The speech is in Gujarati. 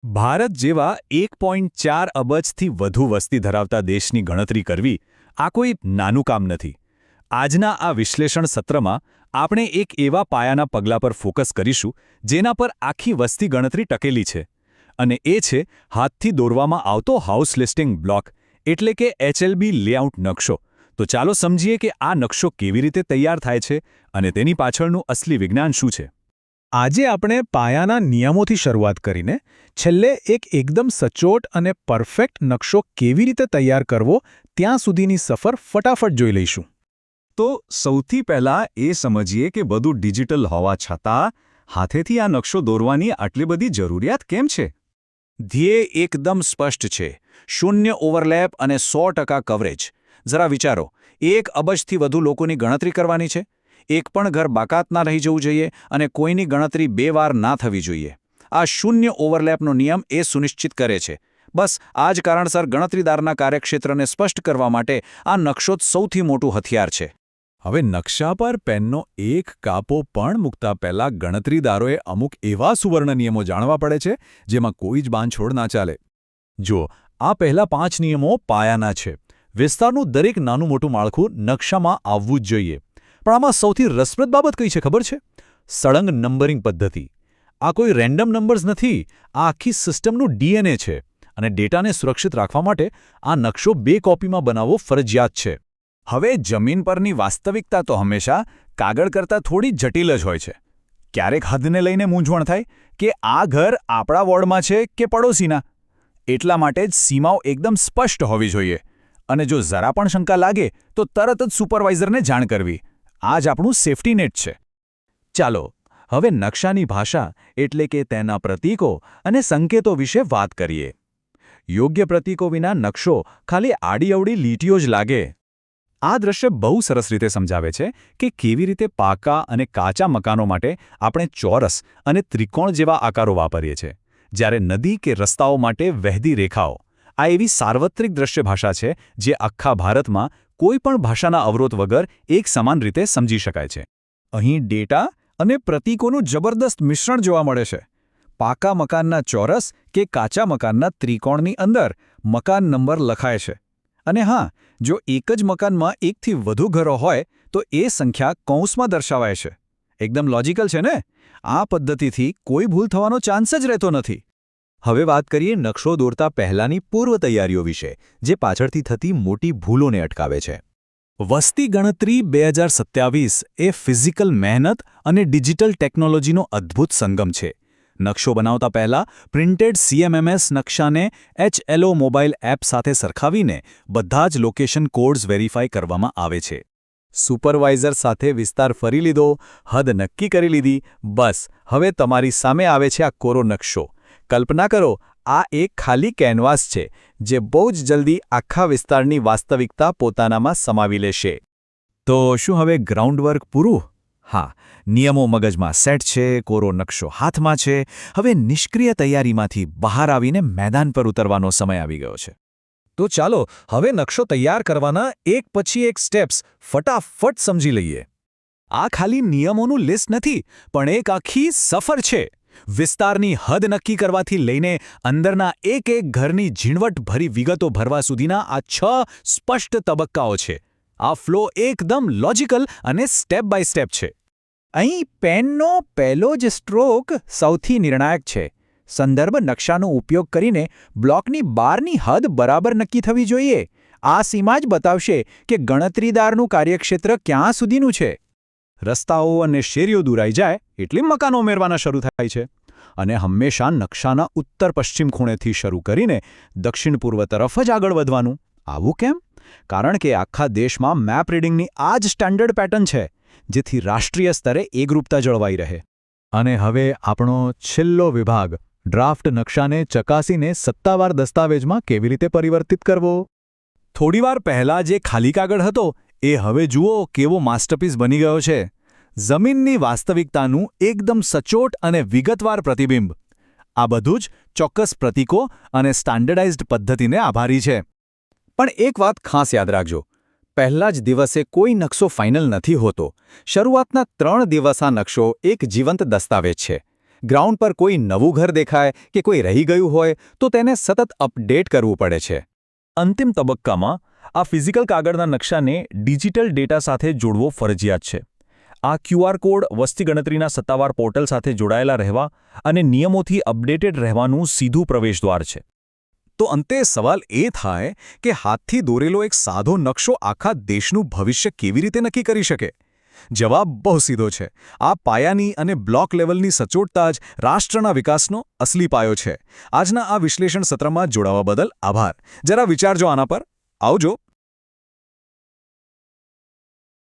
ભારત જેવા 1.4 અબજથી વધુ વસ્તી ધરાવતા દેશની ગણતરી કરવી આ કોઈ નાનું કામ નથી. આજના આ વિશ્લેષણ સત્રમાં આપણે એક એવા પાયાના પગલા પર ફોકસ કરીશું જેના પર આખી વસ્તી ગણતરી ટકેલી છે. અને એ છે હાથથી દોરવામાં આવતો હાઉસ લિસ્ટિંગ બ્લોક એટલે કે HLB લેઆઉટ નકશો. તો ચાલો સમજીએ કે આ નકશો કેવી રીતે તૈયાર થાય છે અને તેની પાછળનું અસલી વિજ્ઞાન શું છે. આજે આપણે પાયાના નિયમોથી શરૂઆત કરીને છેલ્લે એકદમ સચોટ અને પરફેક્ટ નકશો કેવી રીતે તૈયાર કરવો ત્યાં સુધીની સફર ફટાફટ જોઈ લઈશું. તો સૌથી પહેલાં એ સમજીએ કે બધું ડિજિટલ હોવા છતાં હાથેથી આ નકશો દોરવાની આટલી બધી જરૂરિયાત કેમ છે. ધ્યેય એકદમ સ્પષ્ટ છે, 0 ઓવરલેપ અને 100% કવરેજ. જરા વિચારો, 1 અબજથી વધુ લોકોની ગણતરી કરવાની છે. એક પણ ઘર બાકાત ના રહી જવું જોઈએ અને કોઈની ગણતરી 2 વાર ના થવી જોઈએ. આ 0 ઓવરલેપનો નિયમ એ સુનિશ્ચિત કરે છે. બસ આ જ કારણસર ગણતરીદારના કાર્યક્ષેત્રને સ્પષ્ટ કરવા માટે આ નકશો જ સૌથી મોટું હથિયાર છે. હવે નકશા પર પેનનો એક કાપો પણ મૂકતા પહેલા ગણતરીદારોએ અમુક એવા સુવર્ણ નિયમો જાણવા પડે છે જેમાં કોઈ જ બાંધછોડ ના ચાલે. જુઓ, આ પહેલા 5 નિયમો પાયાના છે. વિસ્તારનું દરેક નાનું મોટું માળખું નકશામાં આવવું જ જોઈએ. પણ આમાં સૌથી રસપ્રદ બાબત કઈ છે ખબર છે? સળંગ નંબરિંગ પદ્ધતિ. આ કોઈ રેન્ડમ નંબર્સ નથી, આ આખી સિસ્ટમનું DNA છે. અને ડેટાને સુરક્ષિત રાખવા માટે આ નકશો 2 કોપીમાં બનાવવો ફરજિયાત છે. હવે જમીન પરની વાસ્તવિકતા તો હંમેશા કાગળ કરતાં થોડી જટિલ જ હોય છે. ક્યારેક હદને લઈને મૂંઝવણ થાય કે આ ઘર આપણા વોર્ડમાં છે કે પડોશીના. એટલા માટે જ સીમાઓ એકદમ સ્પષ્ટ હોવી જોઈએ. અને જો જરા પણ શંકા લાગે તો તરત જ સુપરવાઇઝરને જાણ કરવી. આ જ આપણું સેફ્ટી નેટ છે. ચાલો હવે નકશાની ભાષા એટલે કે તેના પ્રતીકો અને સંકેતો વિશે વાત કરીએ. યોગ્ય પ્રતીકો વિના નકશો ખાલી આડીઅવળી લીટીઓ જ લાગે. આ દ્રશ્ય બહુ સરસ રીતે સમજાવે છે કે કેવી રીતે પાકા અને કાચા મકાનો માટે આપણે ચોરસ અને ત્રિકોણ જેવા આકારો વાપરીએ છીએ, જ્યારે નદી કે રસ્તાઓ માટે વહેતી રેખાઓ. આ એવી સાર્વત્રિક દ્રશ્ય ભાષા છે જે આખા ભારતમાં કોઈ પણ ભાષાના અવરોધ વગર એક સમાન રીતે સમજી શકાય છે. અહીં ડેટા અને પ્રતીકોનું જબરદસ્ત મિશ્રણ જોવા મળે છે. પાકા મકાનના ચોરસ કે કાચા મકાનના ત્રિકોણની અંદર મકાન નંબર લખાય છે. અને હા, જો એક જ મકાનમાં એકથી વધુ ઘરો હોય તો એ સંખ્યા કૌંસમાં દર્શાવાય છે. એકદમ લોજિકલ છે ને? આ પદ્ધતિથી કોઈ ભૂલ થવાનો ચાન્સ જ રહેતો નથી. હવે વાત કરીએ નકશો દોરતા પહેલાંની પૂર્વ તૈયારીઓ વિશે, જે પાછળથી થતી મોટી ભૂલોને અટકાવે છે. વસ્તી ગણતરી 2027 એ ફિઝિકલ મહેનત અને ડિજિટલ ટેકનોલોજીનો અદ્ભુત સંગમ છે. નકશો બનાવતા પહેલા printed CMMS નકશાને HLO mobile app સાથે સરખાવીને બધા જ લોકેશન કોડ્સ વેરીફાઈ કરવામાં આવે છે. સુપરવાઇઝર સાથે વિસ્તાર ફરી લીધો, હદ નક્કી કરી લીધી, બસ હવે તમારી સામે આવે છે આ કોરો નકશો. કલ્પના કરો, આ એક ખાલી કેનવાસ છે જે બહુ જ જલ્દી આખા વિસ્તારની વાસ્તવિકતા પોતાનામાં સમાવી લેશે. તો શું હવે ગ્રાઉન્ડવર્ક પૂરું? હા, નિયમો મગજમાં સેટ છે, કોરો નકશો હાથમાં છે. હવે નિષ્ક્રિય તૈયારીમાંથી બહાર આવીને મેદાન પર ઉતરવાનો સમય આવી ગયો છે. તો ચાલો હવે નકશો તૈયાર કરવાના એક પછી એક સ્ટેપ્સ ફટાફટ સમજી લઈએ. આ ખાલી નિયમોનું લિસ્ટ નથી, પણ એક આખી સફર છે. વિસ્તારની હદ નક્કી કરવાથી લઈને અંદરના એક ઘરની ઝીણવટભરી વિગતો ભરવા સુધીના આ 6 સ્પષ્ટ તબક્કાઓ છે. આ ફ્લો એકદમ લોજિકલ અને સ્ટેપ બાય સ્ટેપ છે. અહીં પેનનો પહેલો જ સ્ટ્રોક સૌથી નિર્ણાયક છે. સંદર્ભ નકશાનો ઉપયોગ કરીને બ્લોકની બહારની હદ બરાબર નક્કી થવી જોઈએ. આ સીમા જ બતાવશે કે ગણતરીદારનું કાર્યક્ષેત્ર ક્યાં સુધીનું છે. રસ્તાઓ અને શેરીઓ દૂરાઈ જાય એટલે મકાનો ઉમેરવાના શરૂ થાય છે. અને હંમેશા નકશાના ઉત્તર-પશ્ચિમ ખૂણેથી શરૂ કરીને દક્ષિણ-પૂર્વ તરફ જ આગળ વધવાનું. આવું કેમ? કારણ કે આખા દેશમાં મેપ રીડિંગની આ જ સ્ટાન્ડર્ડ પેટર્ન છે, જેથી રાષ્ટ્રીય સ્તરે એકરૂપતા જળવાઈ રહે. અને હવે આપણો છેલ્લો વિભાગ, ડ્રાફ્ટ નકશાને ચકાસીને સત્તાવાર દસ્તાવેજમાં કેવી રીતે પરિવર્તિત કરવો. થોડીવાર પહેલાં જે ખાલી કાગળ હતો એ હવે જુઓ કેવો માસ્ટરપીસ બની ગયો છે. જમીનની વાસ્તવિકતાનું એકદમ સચોટ અને વિગતવાર પ્રતિબિંબ. આ બધું જ ચોક્કસ પ્રતીકો અને સ્ટાન્ડર્ડાઇઝ્ડ પદ્ધતિને આભારી છે. પણ એક વાત ખાસ યાદ રાખજો, પહેલા જ દિવસે કોઈ નકશો ફાઇનલ નથી હોતો. શરૂઆતના 3 દિવસ આ નકશો એક જીવંત દસ્તાવેજ છે. ગ્રાઉન્ડ પર કોઈ નવું ઘર દેખાય કે કોઈ રહી ગયું હોય તો તેને સતત અપડેટ કરવું પડે છે. અંતિમ તબક્કામાં આ ફિઝિકલ કાગળના નકશાને ડિજિટલ ડેટા સાથે જોડવો ફરજિયાત છે. આ QR કોડ વસ્તી ગણતરીના સત્તાવાર પોર્ટલ સાથે જોડાયેલા રહેવા અને નિયમોથી અપડેટેડ રહેવાનું સીધું પ્રવેશદ્વાર છે. તો અંતે સવાલ એ થાય કે હાથથી દોરેલો એક સાદો નકશો આખા દેશનું ભવિષ્ય કેવી રીતે નક્કી કરી શકે? જવાબ બહુ સીધો છે. આ પાયાની અને બ્લોક લેવલની સચોટતા જ રાષ્ટ્રના વિકાસનો અસલી પાયો છે. આજના આ વિશ્લેષણ સત્રમાં જોડાવા બદલ આભાર. જરા વિચારજો આના પર. આવજો.